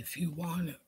if you want it.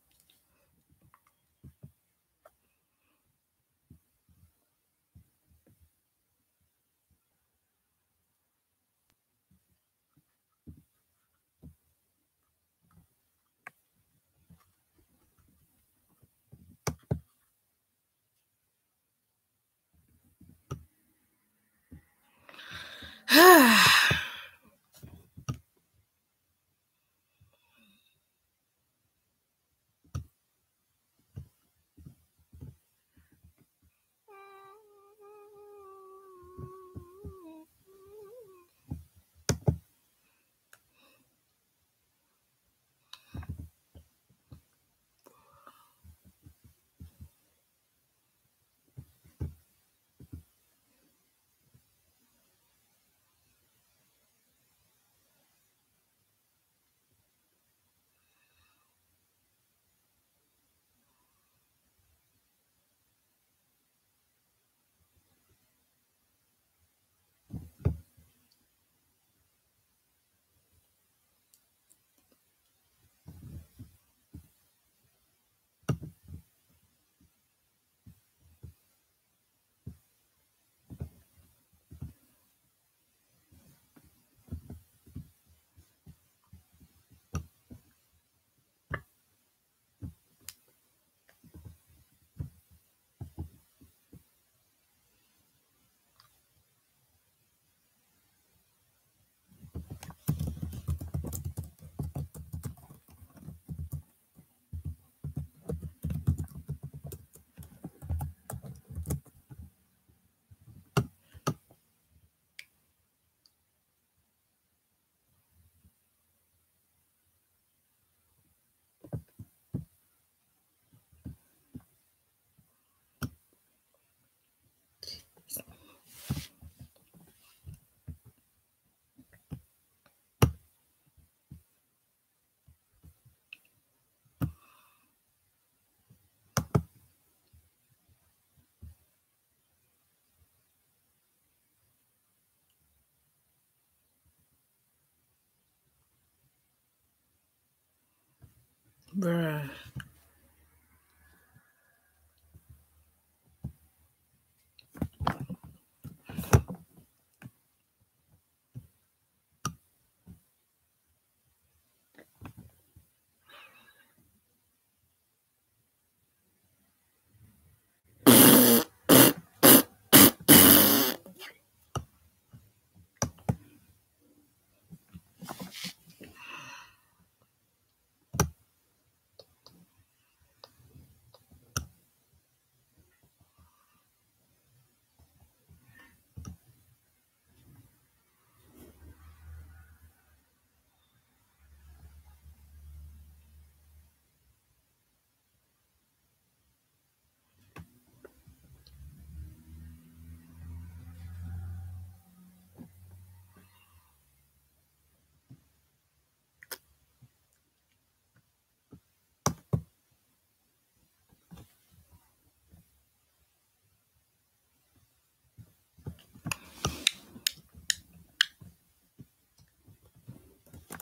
Bruh.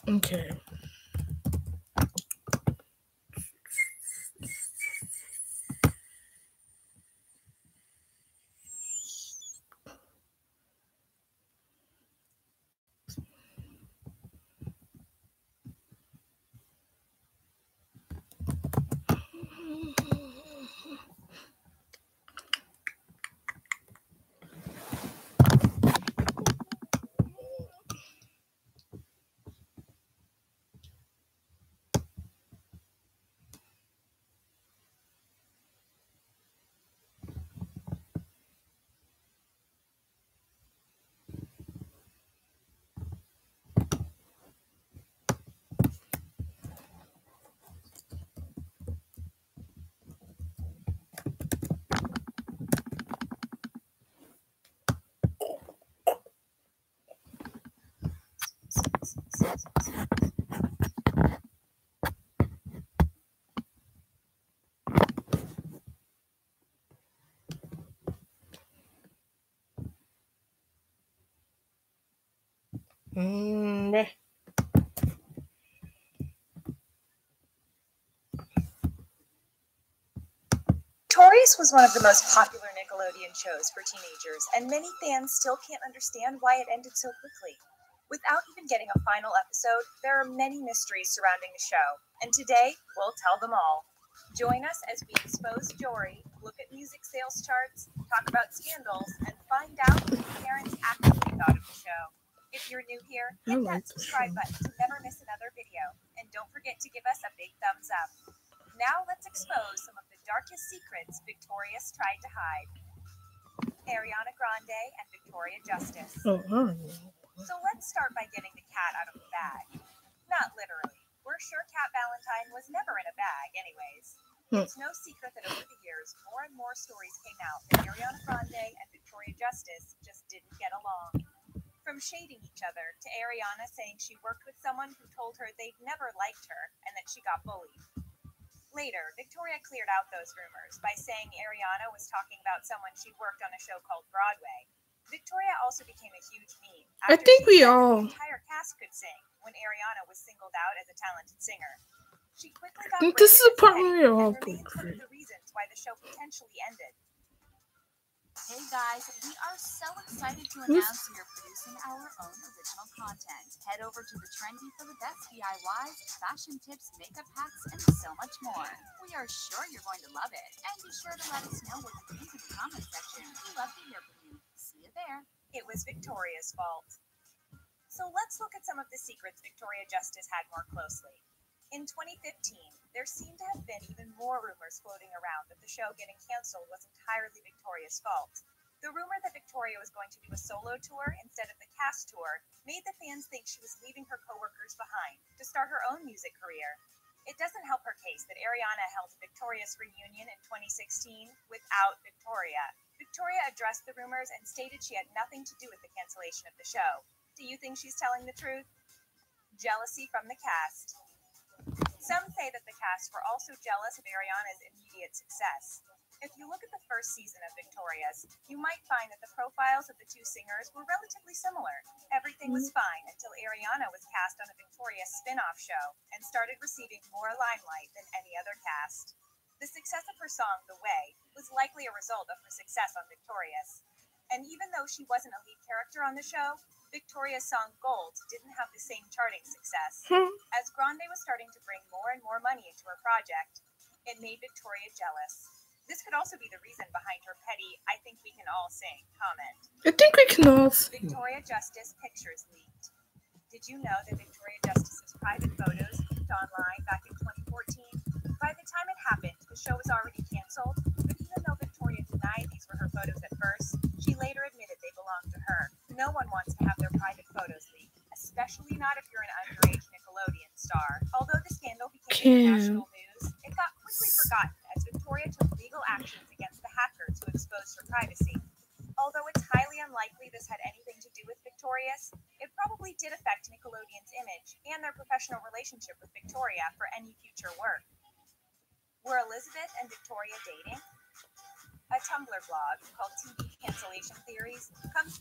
Okay. Right. Victorious was one of the most popular Nickelodeon shows for teenagers, and many fans still can't understand why it ended so quickly. Without even getting a final episode, there are many mysteries surrounding the show, and today we'll tell them all. Join us as we expose Jory, look at music sales charts, talk about scandals, and find out what the parents actually thought of the show. If you're new here, hit that subscribe button to never miss another video, and don't forget to give us a big thumbs up. Now let's expose some of the darkest secrets Victorious tried to hide. Ariana Grande and Victoria Justice. Oh, I don't know. So let's start by getting the cat out of the bag. Not literally. We're sure Cat Valentine was never in a bag anyways. It's no secret that over the years, more and more stories came out that Ariana Grande and Victoria Justice just didn't get along. From shading each other to Ariana saying she worked with someone who told her they'd never liked her and that she got bullied. Later, Victoria cleared out those rumors by saying Ariana was talking about someone she worked on a show called Broadway. Victoria also became a huge meme I after think she we said all. the entire cast could sing when Ariana was singled out as a talented singer. She quickly got This is branded as apparently petty all and remains one of portrait. the reasons why the show potentially ended. Hey guys, we are so excited to announce we are producing our own original content. Head over to The Trendy for the best DIYs, fashion tips, makeup hacks, and so much more. We are sure you're going to love it. And be sure to let us know what you think in the comment section. We love to hear from you. See you there. It was Victoria's fault. So let's look at some of the secrets Victoria Justice had more closely. In 2015, there seemed to have been even more rumors floating around that the show getting canceled was entirely Victoria's fault. The rumor that Victoria was going to do a solo tour instead of the cast tour made the fans think she was leaving her coworkers behind to start her own music career. It doesn't help her case that Ariana held a Victorious reunion in 2016 without Victoria. Victoria addressed the rumors and stated she had nothing to do with the cancellation of the show. Do you think she's telling the truth? Jealousy from the cast. Some say that the cast were also jealous of Ariana's immediate success. If you look at the first season of Victorious, you might find that the profiles of the two singers were relatively similar. Everything was fine until Ariana was cast on a Victorious spin-off show and started receiving more limelight than any other cast. The success of her song, The Way, was likely a result of her success on Victorious. And even though she wasn't a lead character on the show, Victoria's song Gold didn't have the same charting success. As Grande was starting to bring more and more money into her project, it made Victoria jealous. This could also be the reason behind her petty "I think we can all sing" comment. I think we can all see. Victoria Justice pictures leaked. Did you know that Victoria Justice's private photos leaked online back in 2014? By the time it happened, the show was already canceled, but even though Victoria denied these were her photos at first, she later admitted they belonged to her. No one wants to have their private photos leaked, especially not if you're an underage Nickelodeon star. Although the scandal became national news, it got quickly forgotten as Victoria took legal actions against the hackers who exposed her privacy. Although it's highly unlikely this had anything to do with Victorious, it probably did affect Nickelodeon's image and their professional relationship with Victoria for any future work. Were Elizabeth and Victoria dating? A Tumblr blog called TV Cancellation Theories comes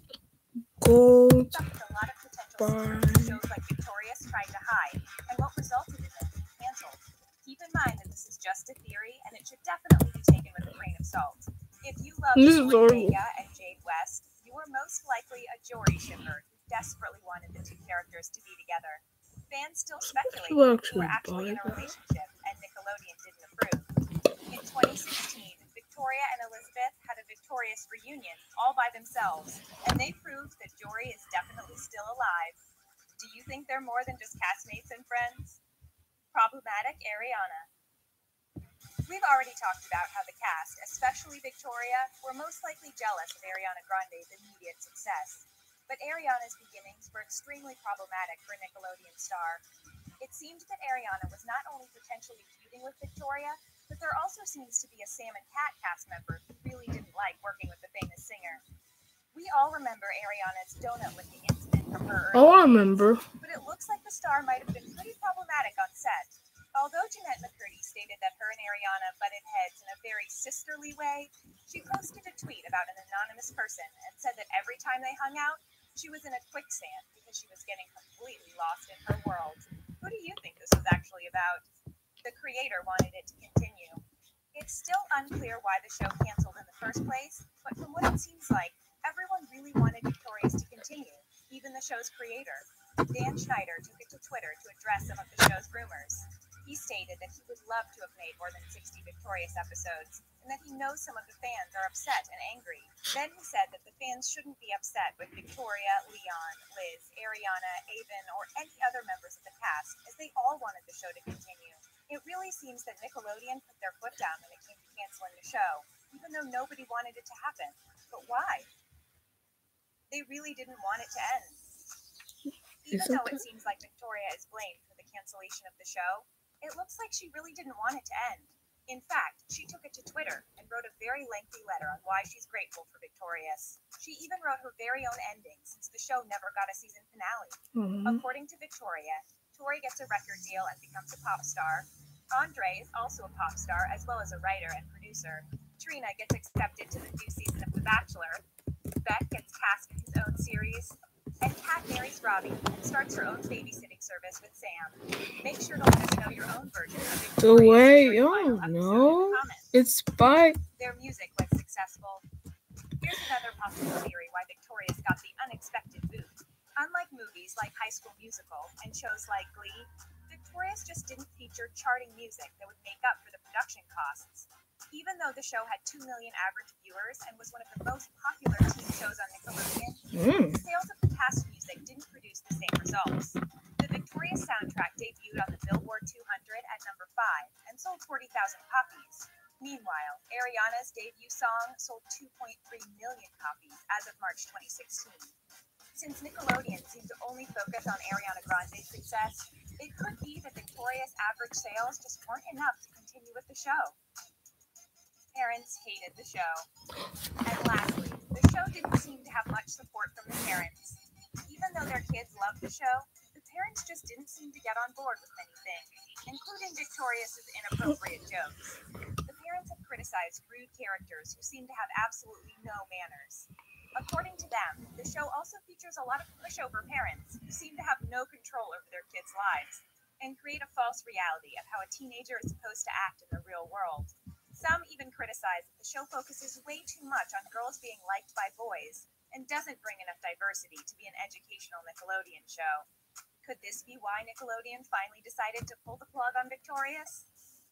Gold. up with a lot of potential secrets shows like Victorious tried to hide and what resulted in them being canceled. Keep in mind that this is just a theory and it should definitely be taken with a grain of salt. If you love Jory Vega and Jade West, you are most likely a Jory shipper who desperately wanted the two characters to be together. Fans still speculate who were actually in a relationship and Nickelodeon didn't approve. In 2016, Victoria and Elizabeth had a Victorious reunion all by themselves, and they proved that Jory is definitely still alive. Do you think they're more than just castmates and friends? Problematic Ariana. We've already talked about how the cast, especially Victoria, were most likely jealous of Ariana Grande's immediate success. But Ariana's beginnings were extremely problematic for a Nickelodeon star. It seemed that Ariana was not only potentially feuding with Victoria, but there also seems to be a Sam and Cat cast member who really didn't like working with the famous singer. We all remember Ariana's donut licking incident from her early I remember. but it looks like the star might have been pretty problematic on set. Although Jeanette McCurdy stated that her and Ariana butted heads in a very sisterly way, she posted a tweet about an anonymous person and said that every time they hung out, she was in a quicksand because she was getting completely lost in her world. Who do you think this was actually about? The creator wanted it to continue. It's still unclear why the show canceled in the first place, but from what it seems like, everyone really wanted Victorious to continue, even the show's creator. Dan Schneider took it to Twitter to address some of the show's rumors. He stated that he would love to have made more than 60 Victorious episodes, and that he knows some of the fans are upset and angry. Then he said that the fans shouldn't be upset with Victoria, Leon, Liz, Ariana, Avon, or any other members of the cast, as they all wanted the show to continue. It really seems that Nickelodeon put their foot down when it came to canceling the show, even though nobody wanted it to happen. But why? They really didn't want it to end. Even though it seems like Victoria is blamed for the cancellation of the show, it looks like she really didn't want it to end. In fact, she took it to Twitter and wrote a very lengthy letter on why she's grateful for Victorious. She even wrote her very own ending, since the show never got a season finale. According to Victoria, Tori gets a record deal and becomes a pop star. Andre is also a pop star, as well as a writer and producer. Trina gets accepted to the new season of The Bachelor. Beck gets cast in his own series. And Kat marries Robbie and starts her own babysitting service with Sam. Make sure to let us know your own version of Victoria's It's by Their music was successful. Here's another possible theory why Victorious got the unexpected boot. Unlike movies like High School Musical and shows like Glee, Victorious just didn't feature charting music that would make up for the production costs. Even though the show had 2 million average viewers and was one of the most popular teen shows on Nickelodeon, the sales of the cast music didn't produce the same results. The Victorious soundtrack debuted on the Billboard 200 at number 5 and sold 40,000 copies. Meanwhile, Ariana's debut song sold 2.3 million copies as of March 2016. Since Nickelodeon seemed to only focus on Ariana Grande's success, it could be that Victorious' average sales just weren't enough to continue with the show. Parents hated the show. And lastly, the show didn't seem to have much support from the parents. Even though their kids loved the show, the parents just didn't seem to get on board with anything, including Victorious' inappropriate jokes. The parents have criticized rude characters who seem to have absolutely no manners. According to them, the show also features a lot of pushover parents who seem to have no control over their kids' lives and create a false reality of how a teenager is supposed to act in the real world. Some even criticize that the show focuses way too much on girls being liked by boys and doesn't bring enough diversity to be an educational Nickelodeon show. Could this be why Nickelodeon finally decided to pull the plug on Victorious?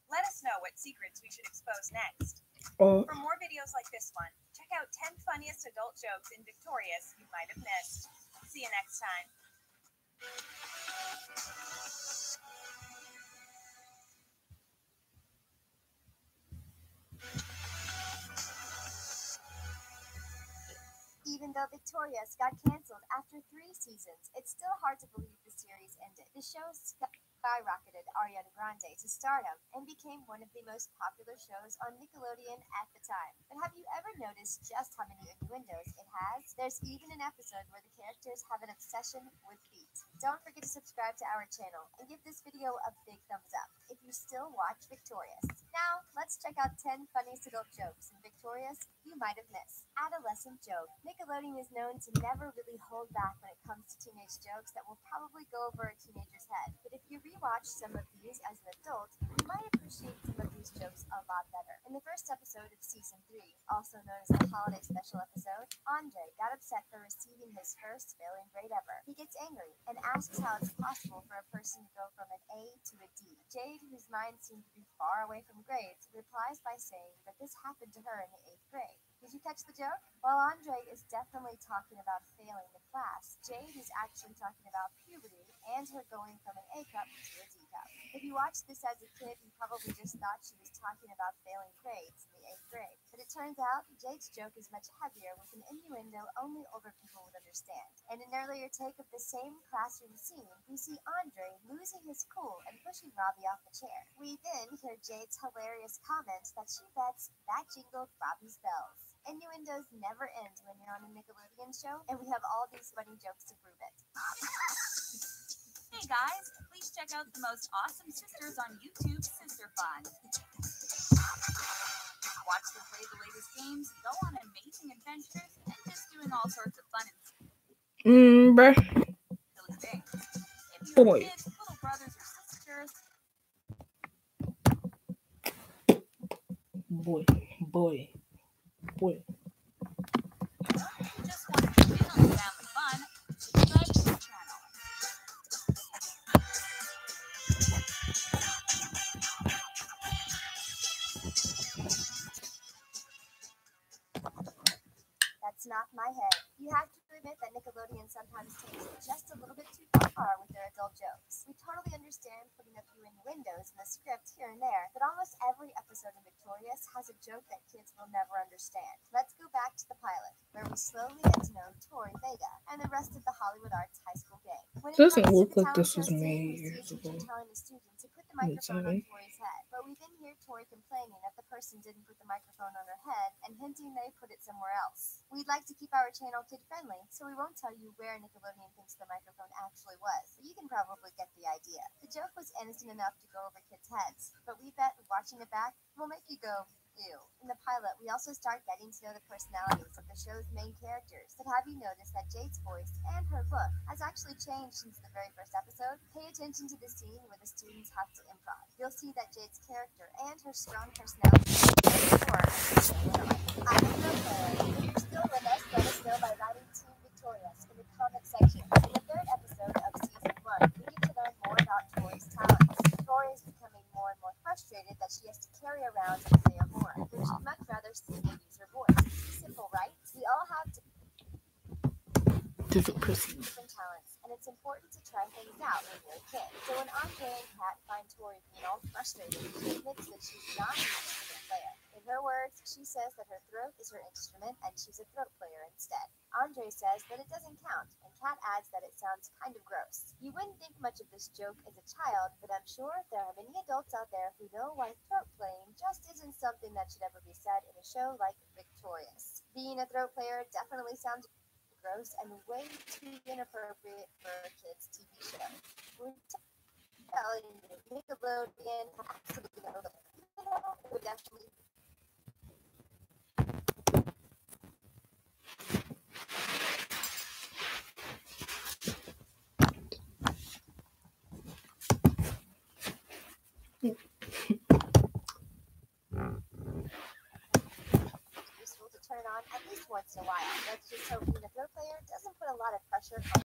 Let us know what secrets we should expose next. For more videos like this one, check out 10 funniest adult jokes in Victorious you might have missed. See you next time. Even though Victorious got canceled after 3 seasons, it's still hard to believe the series ended. The show skyrocketed Ariana Grande to stardom and became one of the most popular shows on Nickelodeon at the time. But have you ever noticed just how many innuendos it has? There's even an episode where the characters have an obsession with feet. Don't forget to subscribe to our channel and give this video a big thumbs up if you still watch Victorious. Now, let's check out 10 funniest adult jokes in Victorious you might have missed. Adolescent joke. Nickelodeon is known to never really hold back when it comes to teenage jokes that will probably go over a teenager's head. But if you rewatch some of these as an adult, you might appreciate some of these jokes a lot better. In the first episode of Season 3, also known as the Holiday Special episode, Andre got upset for receiving his first failing grade ever. He gets angry and asks how it's possible for a person to go from an A to a D. Jade, whose mind seemed to be far away from grades, replies by saying that this happened to her in the 8th grade. Did you catch the joke? While Andre is definitely talking about failing the class, Jade is actually talking about puberty and her going from an A cup to a D cup. If you watched this as a kid, you probably just thought she was talking about failing grades in the 8th grade. But it turns out, Jade's joke is much heavier with an innuendo only older people would understand. In an earlier take of the same classroom scene, we see Andre losing his cool and pushing Robbie off the chair. We then hear Jade's hilarious comment that she bets that jingled Robbie's bells. Innuendos never end when you're on a Nickelodeon show, and we have all these funny jokes to prove it. Hey guys, please check out the most awesome sisters on YouTube, Sister Fun. Watch them play the latest games, go on amazing adventures, and just doing all sorts of fun and silly things. If you have kids, little brothers or sisters, boy. If you just want to tune in on the family fun, subscribe to the channel. That's knocked my head. You have to admit that Nickelodeon sometimes takes it just a little bit too far with their adult jokes. We totally understand putting a few innuendos in the script here and there, but almost every episode of Victorious has a joke that kids will never understand. Let's go back to the pilot, where we slowly get to know Tori Vega and the rest of the Hollywood Arts high school gang. When it Doesn't comes to look the like talent this was testing, made we see a years teacher ago. telling a student to put the microphone on Maybe. Tori's head, but we then hear Tori complaining that the person didn't put the microphone on her head and hinting they put it somewhere else. We'd like to keep our channel kid-friendly, so we won't tell you where Nickelodeon thinks the microphone actually was, but you can probably get the idea. The joke was innocent enough to go over kids' heads, but we bet watching it back will make you go, ew. In the pilot, we also start getting to know the personalities of the show's main characters. But have you noticed that Jade's voice and her look has actually changed since the very first episode? Pay attention to the scene where the students have to improv. You'll see that Jade's character and her strong personality more as the show went on. I'm a pro player. If you're still with us, let us know by writing Team Victorious in the comment section. In the third episode of season 1, we get to learn more about Tori's talents. Tori is becoming more and more frustrated that she has to carry around Isaiah Moore, when she'd much rather sing and use her voice. Simple, right? We all have Different person. different talents, and it's important to try things out when you're a kid. So when Andre and Kat find Tori being all frustrated, she admits that she's not an instrument player. In her words, she says that her throat is her instrument and she's a throat player instead. Andre says that it doesn't count, and Kat adds that it sounds kind of gross. You wouldn't think much of this joke as a child, but I'm sure there are many adults out there who know why throat playing just isn't something that should ever be said in a show like Victorious. Being a throat player definitely sounds gross and way too inappropriate for a kids' TV show. We're telling you, Nickelodeon absolutely knows it. It would definitely be useful to turn on at least once in a while. Let's just hope being a throat player doesn't put a lot of pressure on